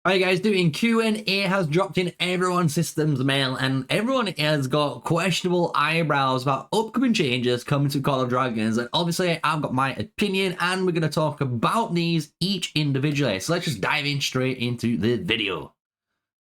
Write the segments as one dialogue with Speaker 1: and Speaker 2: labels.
Speaker 1: Alright guys, doing Q&A has dropped in everyone's systems mail, and everyone has got questionable eyebrows about upcoming changes coming to Call of Dragons, and obviously I've got my opinion and we're going to talk about these each individually. So let's just dive in straight into the video.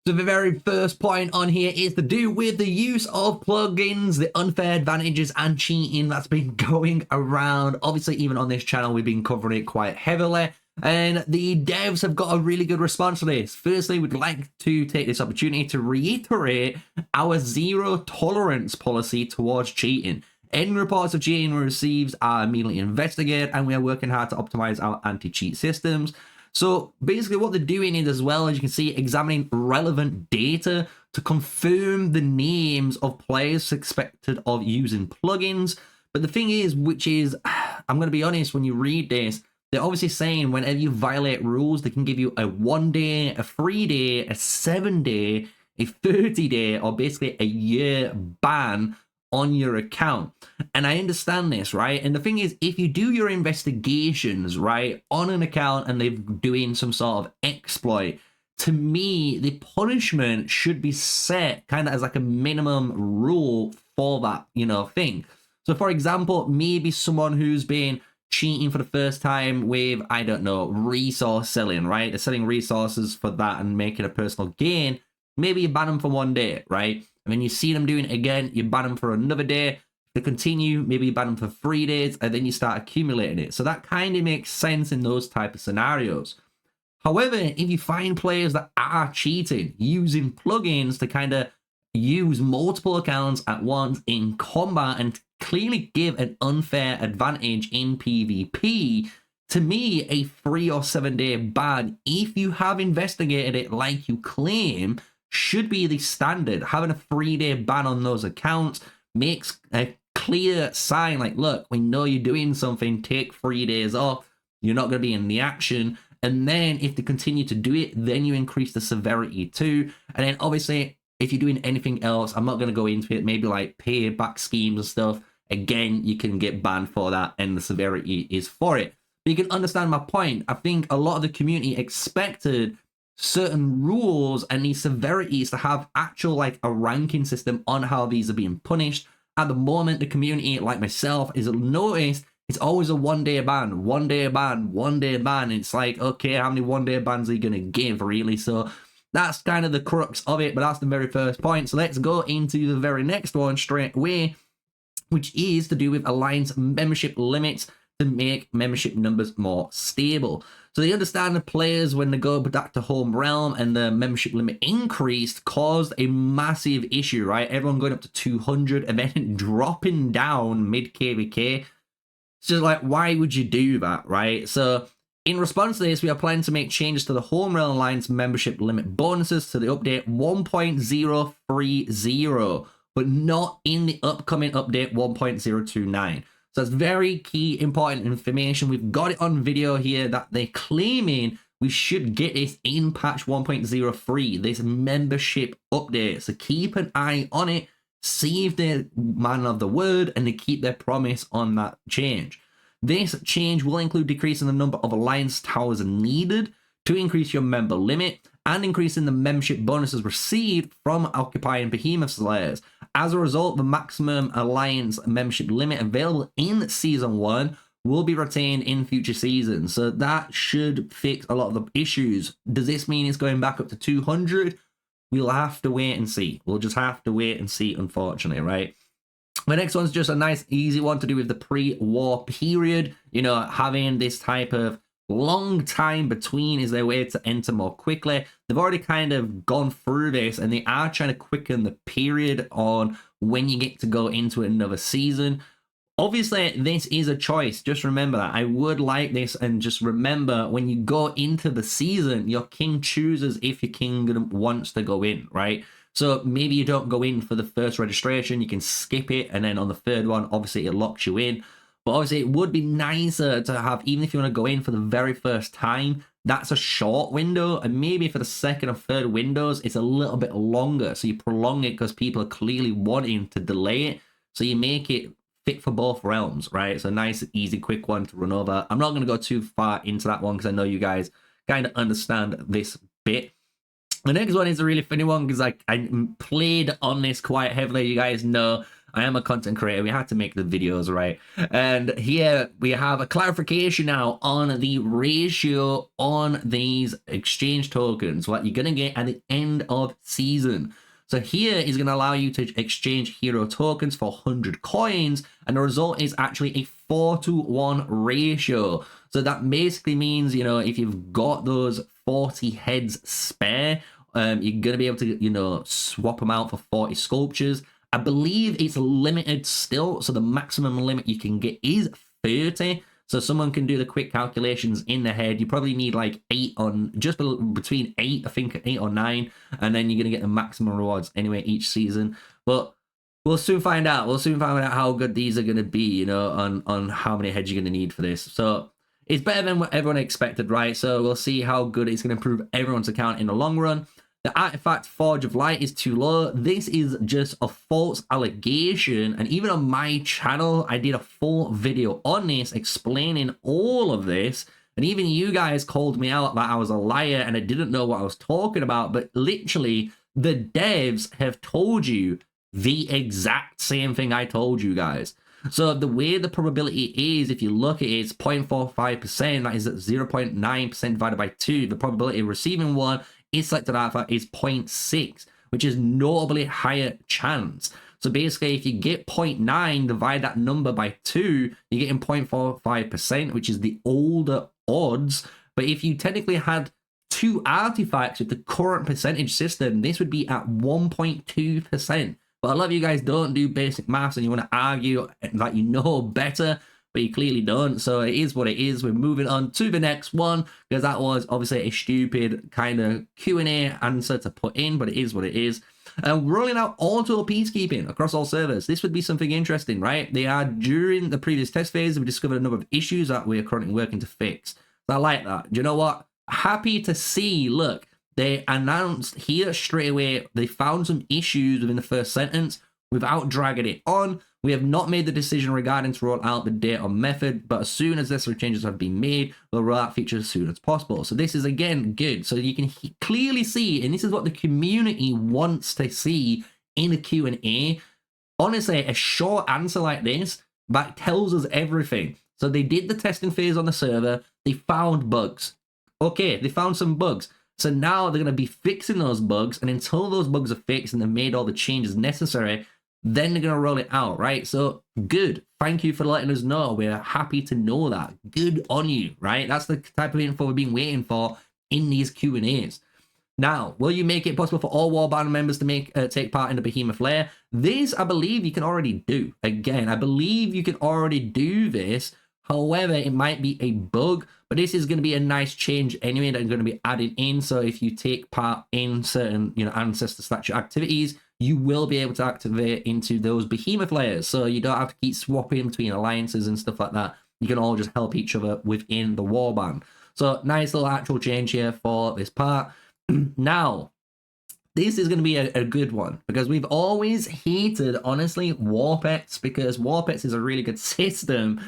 Speaker 1: So the very first point on here is to do with the use of plugins, the unfair advantages and cheating that's been going around. Obviously, even on this channel, we've been covering it quite heavily, and the devs have got a really good response to this. Firstly, we'd like to take this opportunity to reiterate our zero tolerance policy towards cheating. Any reports of cheating received are immediately investigated, and we are working hard to optimize our anti-cheat systems. So basically what they're doing is, as well as you can see, examining relevant data to confirm the names of players suspected of using plugins. But the thing is, which is, I'm going to be honest, when you read this, they're obviously saying whenever you violate rules, they can give you a 1 day, a 3 day, a 7 day, a 30 day, or basically a year ban on your account. And I understand this, right? And the thing is, if you do your investigations, right, on an account and they're doing some sort of exploit, to me, the punishment should be set kind of as like a minimum rule for that, thing. So for example, maybe someone who's been cheating for the first time with, I don't know, resource selling, right? They're selling resources for that and making a personal gain. Maybe you ban them for 1 day, right? And then you see them doing it again, you ban them for another day. To continue, maybe you ban them for 3 days, and then you start accumulating it. So that kind of makes sense in those type of scenarios. However, if you find players that are cheating, using plugins to kind of use multiple accounts at once in combat and clearly give an unfair advantage in PvP, to me, a 3 or 7 day ban, if you have investigated it like you claim, should be the standard. Having a 3 day ban on those accounts makes a clear sign like, look, we know you're doing something, take 3 days off, you're not going to be in the action. And then if they continue to do it, then you increase the severity too. And then obviously, if you're doing anything else, I'm not going to go into it, maybe like payback schemes and stuff, again, you can get banned for that and the severity is for it. But you can understand my point. I think a lot of the community expected certain rules and these severities to have actual like a ranking system on how these are being punished. At the moment, the community, like myself, is noticed it's always a 1 day ban, 1 day ban, 1 day ban. It's like, okay, how many 1 day bans are you gonna give, really? So that's kind of the crux of it, but that's the very first point. So let's go into the very next one straight away, which is to do with Alliance membership limits to make membership numbers more stable. So they understand the players, when they go back to home realm and the membership limit increased, caused a massive issue, right? Everyone going up to 200 and then dropping down mid KVK. It's just like, why would you do that, right? So in response to this, we are planning to make changes to the Home Realm Alliance membership limit bonuses to the update 1.030, but not in the upcoming update 1.029. So that's very key, important information. We've got it on video here that they're claiming we should get this in patch 1.03, this membership update. So keep an eye on it, see if they're man of the word, and they keep their promise on that change. This change will include decreasing the number of Alliance towers needed to increase your member limit and increasing the membership bonuses received from occupying behemoth slayers. As a result, the maximum Alliance membership limit available in Season 1 will be retained in future seasons. So that should fix a lot of the issues. Does this mean it's going back up to 200? We'll have to wait and see. We'll just have to wait and see, unfortunately, right? The next one's just a nice, easy one to do with the pre-war period. Having this type of long time between is their way to enter more quickly. They've already kind of gone through this and they are trying to quicken the period on when you get to go into another season. Obviously, this is a choice. Just remember that. I would like this, and just remember, when you go into the season, your king chooses if your king wants to go in, right? So maybe you don't go in for the first registration, you can skip it, and then on the third one, obviously it locks you in. But obviously it would be nicer to have, even if you want to go in for the very first time, that's a short window, and maybe for the second or third windows, it's a little bit longer. So you prolong it because people are clearly wanting to delay it. So you make it fit for both realms, right? It's a nice, easy, quick one to run over. I'm not going to go too far into that one because I know you guys kind of understand this bit. The next one is a really funny one because I played on this quite heavily. You guys know I am a content creator. We had to make the videos, right? And here we have a clarification now on the ratio on these exchange tokens, what you're going to get at the end of season. So here is going to allow you to exchange hero tokens for 100 coins, and the result is actually a 4-to-1 ratio. So that basically means, you know, if you've got those 40 heads spare, you're going to be able to, you know, swap them out for 40 sculptures. I believe it's limited still, so the maximum limit you can get is 30. So someone can do the quick calculations in their head. You probably need like 8 on, just between 8, I think 8 or 9, and then you're going to get the maximum rewards anyway each season. But we'll soon find out. We'll soon find out how good these are going to be, you know, on how many heads you're going to need for this. So it's better than what everyone expected, right? So we'll see how good it's going to improve everyone's account in the long run. The artifact Forge of Light is too low. This is just a false allegation, and even on my channel I did a full video on this explaining all of this, and even you guys called me out that I was a liar and I didn't know what I was talking about. But literally the devs have told you the exact same thing I told you guys. So the way the probability is, if you look at it, it's 0.45%. That is 0.9% divided by 2. The probability of receiving one is selected alpha is 0.6, which is notably higher chance. So basically, if you get 0.9, divide that number by 2, you're getting 0.45%, which is the older odds. But if you technically had 2 artifacts with the current percentage system, this would be at 1.2%. But a lot of you guys don't do basic maths and you want to argue that you know better, but you clearly don't. So it is what it is. We're moving on to the next one because that was obviously a stupid kind of Q&A answer to put in, but it is what it is. Rolling out auto-peacekeeping across all servers. This would be something interesting, right? They are during the previous test phase, we discovered a number of issues that we are currently working to fix. So I like that. Do you know what? Happy to see, look, they announced here straight away they found some issues within the first sentence without dragging it on. We have not made the decision regarding to roll out the date or method, but as soon as necessary changes have been made, we'll roll out features as soon as possible. So this is, again, good. So you can clearly see, and this is what the community wants to see in a Q&A. Honestly, a short answer like this, that tells us everything. So they did the testing phase on the server. They found bugs. Okay, they found some bugs. So now they're going to be fixing those bugs, and until those bugs are fixed and they've made all the changes necessary, then they're going to roll it out, right? So good. Thank you for letting us know. We're happy to know that. Good on you, right? That's the type of info we've been waiting for in these Q&As. Now, will you make it possible for all Warband members to take part in the Behemoth Lair? This, I believe, you can already do. Again, I believe you can already do this. However, it might be a bug, but this is going to be a nice change anyway that I'm going to be adding in. So if you take part in certain, you know, ancestor statue activities, you will be able to activate into those Behemoth Lairs. So you don't have to keep swapping between alliances and stuff like that. You can all just help each other within the Warband. So nice little actual change here for this part. Now, this is going to be a good one because we've always hated, honestly, Warpets, because Warpets is a really good system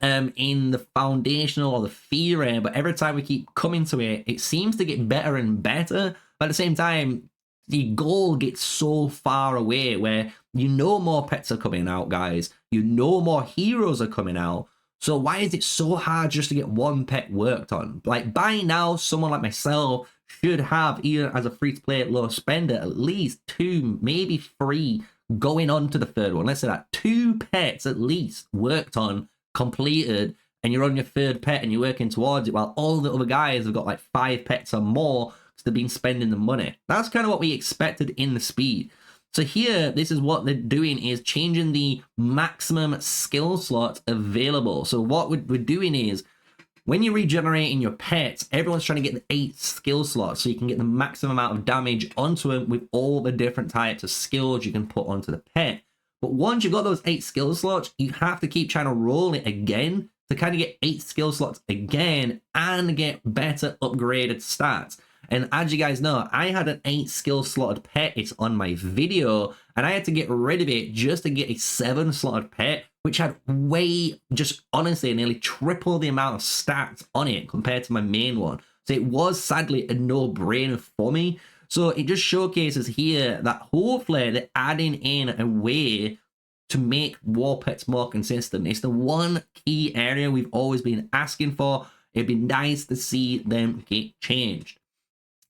Speaker 1: in the foundational or the theory, but every time we keep coming to it, it seems to get better and better. But at the same time, the goal gets so far away where you know more pets are coming out, guys. You know more heroes are coming out. So why is it so hard just to get one pet worked on? Like, by now, someone like myself should have, even as a free-to-play low spender, at least 2, maybe 3 going on to the third one. Let's say that 2 pets at least worked on, completed, and you're on your 3rd pet and you're working towards it, while all the other guys have got like 5 pets or more because they've been spending the money. That's kind of what we expected in the speed. So here, this is what they're doing, is changing the maximum skill slots available. So what we're doing is, when you're regenerating your pets, everyone's trying to get the 8 skill slots so you can get the maximum amount of damage onto them with all the different types of skills you can put onto the pet. But once you've got those 8 skill slots, you have to keep trying to roll it again to kind of get 8 skill slots again and get better upgraded stats. And as you guys know, I had an 8 skill slotted pet. It's on my video, and I had to get rid of it just to get a 7 slotted pet, which had way, just honestly, nearly triple the amount of stats on it compared to my main one. So it was sadly a no-brainer for me. So it just showcases here that hopefully they're adding in a way to make war pets more consistent. It's the one key area we've always been asking for. It'd be nice to see them get changed.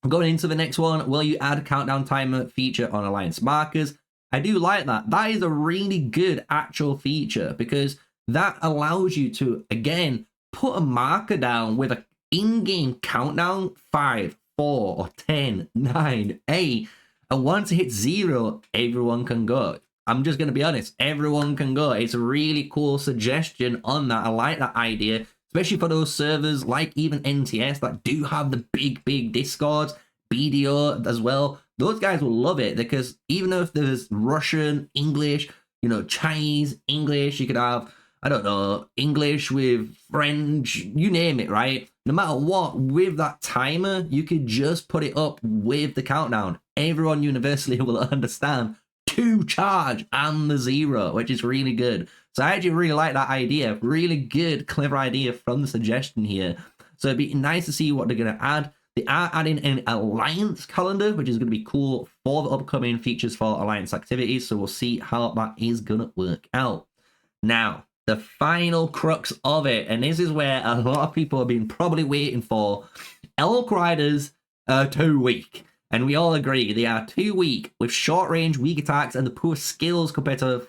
Speaker 1: Going into the next one, will you add a countdown timer feature on alliance markers? I do like that. That is a really good actual feature because that allows you to, again, put a marker down with an in-game countdown, 5, 4, or 10, 9, 8, and once it hits 0, everyone can go. I'm just going to be honest, everyone can go. It's a really cool suggestion on that. I like that idea, especially for those servers like even NTS that do have the big discords, BDO as well. Those guys will love it because even if there's Russian, English, you know, Chinese, English, you could have, I don't know, English with French, you name it, right? No matter what, with that timer, you could just put it up with the countdown. Everyone universally will understand to charge and the 0, which is really good. So I actually really like that idea. Really good, clever idea from the suggestion here. So it'd be nice to see what they're going to add. They are adding an alliance calendar, which is going to be cool for the upcoming features for alliance activities. So we'll see how that is going to work out. Now, the final crux of it, and this is where a lot of people have been probably waiting for. Elk Riders are too weak. And we all agree they are too weak with short range, weak attacks, and the poor skills compared to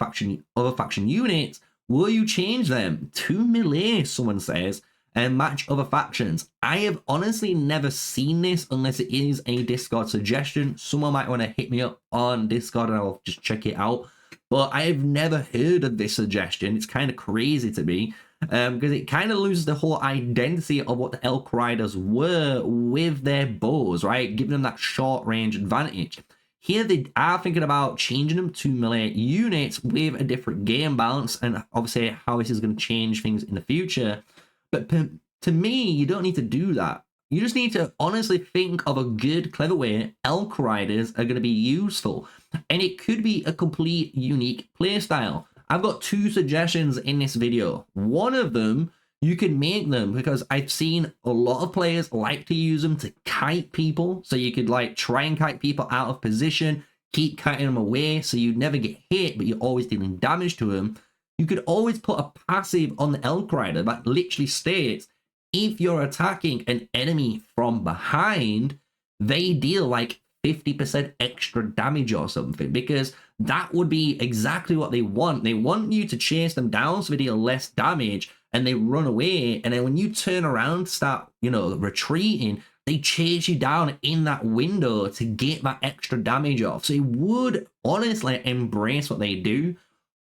Speaker 1: other faction units. Will you change them to melee, someone says, and match other factions? I have honestly never seen this unless it is a Discord suggestion. Someone might want to hit me up on Discord and I'll just check it out. But I've never heard of this suggestion. It's kind of crazy to me. Because it kind of loses the whole identity of what the Elk Riders were with their bows, right? Giving them that short range advantage. Here they are thinking about changing them to melee units with a different game balance, and obviously how this is going to change things in the future. But to me, you don't need to do that. You just need to honestly think of a good, clever way Elk Riders are going to be useful. And it could be a complete unique playstyle. I've got 2 suggestions in this video. One of them, you can make them because I've seen a lot of players like to use them to kite people. So you could like try and kite people out of position, keep kiting them away so you never get hit, but you're always dealing damage to them. You could always put a passive on the Elk Rider that literally states, if you're attacking an enemy from behind, they deal like 50% extra damage or something, because that would be exactly what they want. They want you to chase them down so they deal less damage and they run away. And then when you turn around, start, you know, retreating, they chase you down in that window to get that extra damage off. So you would honestly embrace what they do.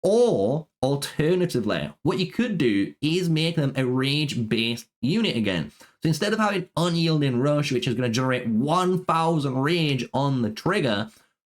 Speaker 1: Or alternatively, what you could do is make them a rage-based unit again. So instead of having unyielding rush, which is going to generate 1000 rage on the trigger,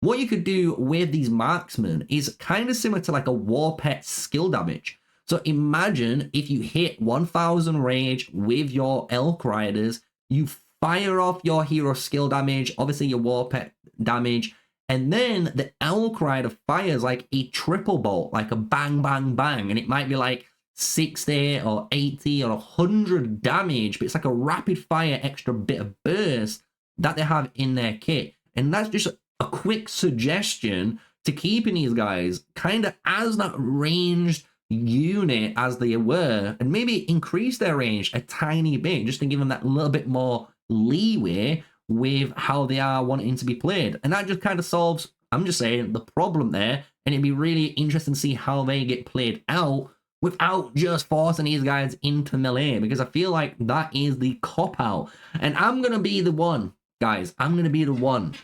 Speaker 1: what you could do with these marksmen is kind of similar to like a war pet skill damage. So imagine if you hit 1000 rage with your Elk Riders, you fire off your hero skill damage, obviously your war pet damage, and then the Elk Rider fires like a triple bolt, like a bang, bang, bang. And it might be like 60 or 80 or 100 damage, but it's like a rapid fire extra bit of burst that they have in their kit. And that's just a quick suggestion to keeping these guys kind of as that ranged unit as they were, and maybe increase their range a tiny bit just to give them that little bit more leeway with how they are wanting to be played. And that just kind of solves, I'm just saying, the problem there. And it'd be really interesting to see how they get played out without just forcing these guys into melee, because I feel like that is the cop-out. And I'm going to be the one, guys. I'm going to be the one.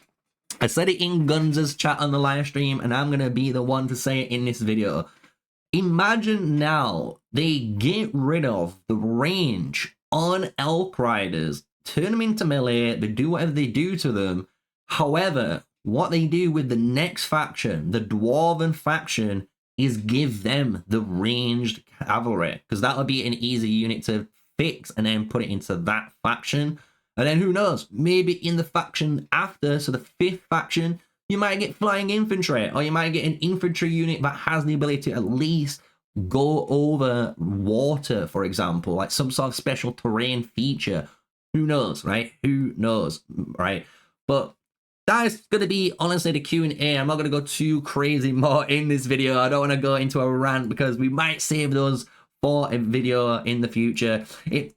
Speaker 1: I said it in Guns' chat on the live stream, and I'm going to be the one to say it in this video. Imagine now they get rid of the range on Elk Riders, turn them into melee, they do whatever they do to them. However, what they do with the next faction, the Dwarven faction, is give them the ranged cavalry, because that would be an easy unit to fix and then put it into that faction. And then who knows, maybe in the faction after, so the 5th faction, you might get flying infantry, or you might get an infantry unit that has the ability to at least go over water, for example, like some sort of special terrain feature. Who knows, right? Who knows, right? But that is going to be, honestly, the Q&A. I'm not going to go too crazy more in this video. I don't want to go into a rant because we might save those for a video in the future.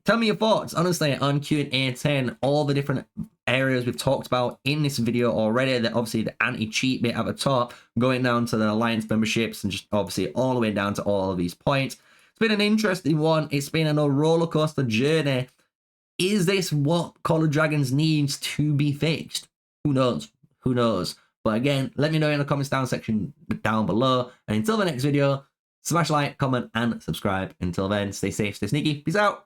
Speaker 1: Tell me your thoughts, honestly, on Q&A 10, all the different areas we've talked about in this video already. That obviously the anti-cheat bit at the top, going down to the alliance memberships, and just obviously all the way down to all of these points. It's been an interesting one. It's been a roller coaster journey. Is this what Call of Dragons needs to be fixed? Who knows? Who knows? But again, let me know in the comments down section down below. And until the next video, smash like, comment, and subscribe. Until then, stay safe, stay sneaky. Peace out.